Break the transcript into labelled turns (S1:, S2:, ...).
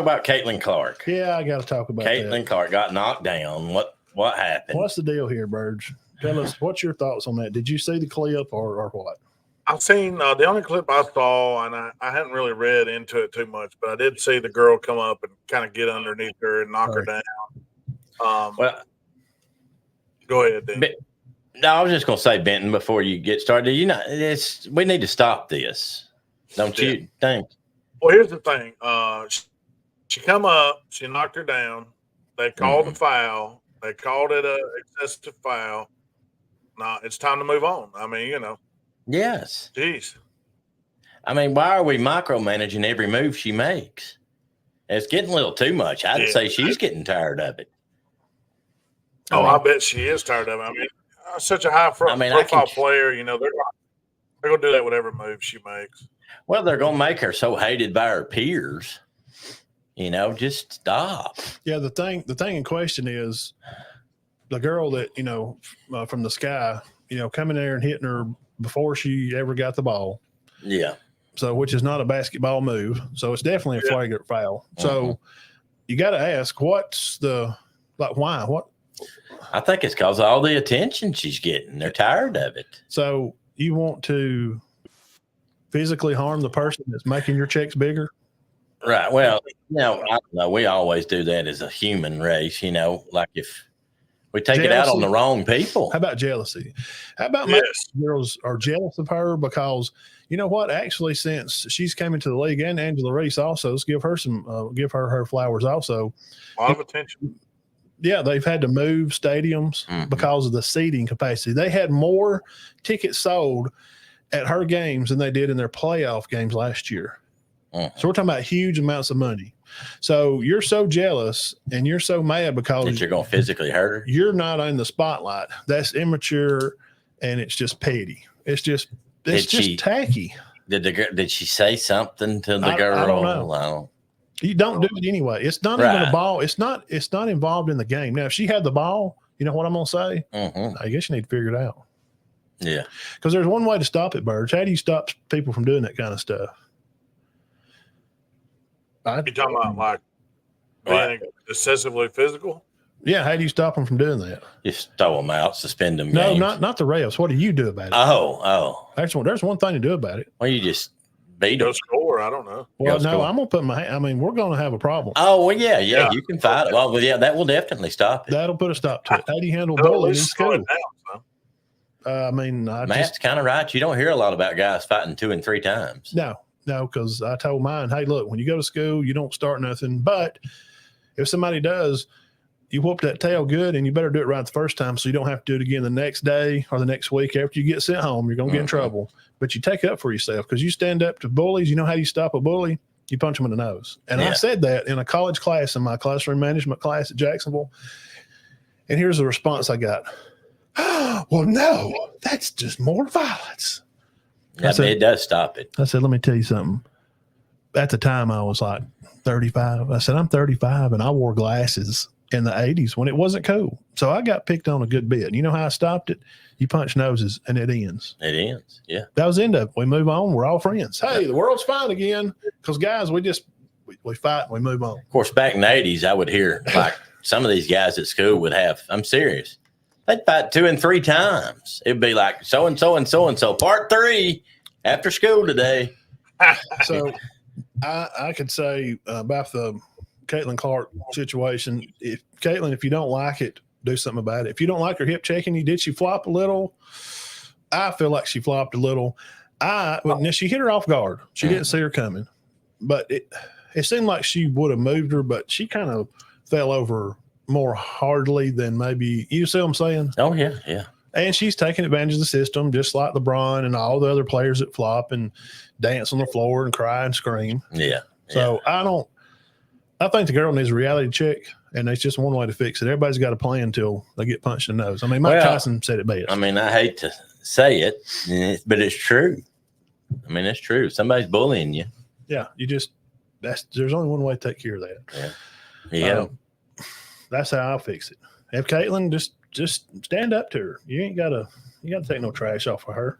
S1: about Caitlin Clark.
S2: Yeah, I got to talk about
S1: Caitlin Clark got knocked down. What happened?
S2: What's the deal here, Burge? Tell us, what's your thoughts on that? Did you see the clip or what?
S3: I've seen the only clip I saw, and I hadn't really read into it too much, but I did see the girl come up and kind of get underneath her and knock her down.
S1: Well,
S3: go ahead, Dan.
S1: No, I was just going to say, Benton, before you get started, we need to stop this. Don't you think?
S3: Well, here's the thing. She come up, she knocked her down. They called the foul. They called it a excessive foul. Now it's time to move on. I mean,
S1: Yes.
S3: Jeez.
S1: I mean, why are we micromanaging every move she makes? It's getting a little too much. I'd say she's getting tired of it.
S3: I bet she is tired of it. I mean, such a high profile player, they're going to do that with every move she makes.
S1: Well, they're going to make her so hated by her peers. Just stop.
S2: Yeah, the thing in question is the girl that, from the sky, coming there and hitting her before she ever got the ball.
S1: Yeah.
S2: So, which is not a basketball move. So it's definitely a flagrant foul. So you got to ask, why? What?
S1: I think it's because of all the attention she's getting. They're tired of it.
S2: So you want to physically harm the person that's making your checks bigger?
S1: Right. Well, I don't know. We always do that as a human race, like if we take it out on the wrong people.
S2: How about jealousy? How about girls are jealous of her because you know what? Actually, since she's came into the league, and Angela Reese also, let's give her her flowers also.
S3: A lot of attention.
S2: Yeah, they've had to move stadiums because of the seating capacity. They had more tickets sold at her games than they did in their playoff games last year. So we're talking about huge amounts of money. So you're so jealous and you're so mad because
S1: you're going to physically hurt her.
S2: You're not in the spotlight. That's immature and it's just petty. It's just tacky.
S1: Did she say something to the girl?
S2: I don't know. You don't do it anyway. It's not even a ball. It's not involved in the game. Now, if she had the ball, you know what I'm going to say? I guess you need to figure it out.
S1: Yeah. Because
S2: there's one way to stop it, Burge. How do you stop people from doing that kind of stuff?
S3: You're talking about like being excessively physical?
S2: Yeah. How do you stop them from doing that?
S1: Just throw them out, suspend them.
S2: No, not the refs. What do you do about it?
S1: Oh.
S2: There's one thing to do about it.
S1: Well, you just beat
S3: them.
S1: Go
S3: score. I don't know.
S2: Well, no, I'm going to put we're going to have a a problem.
S1: Oh, well, yeah. You can fight it. Well, yeah, that will definitely stop it.
S2: That'll put a stop to it. How do you handle bullying in school? Matt's
S1: kind of right. You don't hear a lot about guys fighting 2 and 3 times.
S2: No, because I told mine, hey, look, when you go to school, you don't start nothing. But if somebody does, you whoop that tail good, and you better do it right the first time so you don't have to do it again the next day or the next week after you get sent home. You're going to get in trouble. But you take up for yourself because you stand up to bullies. You know how you stop a bully? You punch them in the nose. And I said that in a college class, in my classroom management class at Jacksonville. And here's the response I got. Well, no, that's just more violence.
S1: Yeah, it does stop it.
S2: I said, let me tell you something. At the time, I was like 35. I said, I'm 35, and I wore glasses in the 80s when it wasn't cool. So I got picked on a good bit. You know how I stopped it? You punch noses, and it ends.
S1: It ends, yeah.
S2: That was the end of it. We move on. We're all friends. Hey, the world's fine again because, guys, we fight and we move on.
S1: Of course, back in the 80s, I would hear like some of these guys at school would have, I'm serious, they'd fight 2 and 3 times. It'd be like so-and-so and so-and-so, part 3 after school today.
S2: So I could say about the Caitlin Clark situation, if you don't like it, do something about it. If you don't like her hip checking, did she flop a little? I feel like she flopped a little. Now she hit her off guard. She didn't see her coming. But it seemed like she would have moved her, but she kind of fell over more hardly than maybe, you see what I'm saying?
S1: Oh, yeah.
S2: And she's taking advantage of the system, just like LeBron and all the other players that flop and dance on the floor and cry and scream.
S1: Yeah.
S2: So I think the girl needs a reality check, and it's just one way to fix it. Everybody's got a plan until they get punched in the nose. I mean, Mike Tyson said it best.
S1: I mean, I hate to say it, but it's true. I mean, it's true. Somebody's bullying you.
S2: Yeah. There's only one way to take care of that.
S1: Yeah.
S2: That's how I'll fix it. If Caitlin, just stand up to her. You got to take no trash off of her.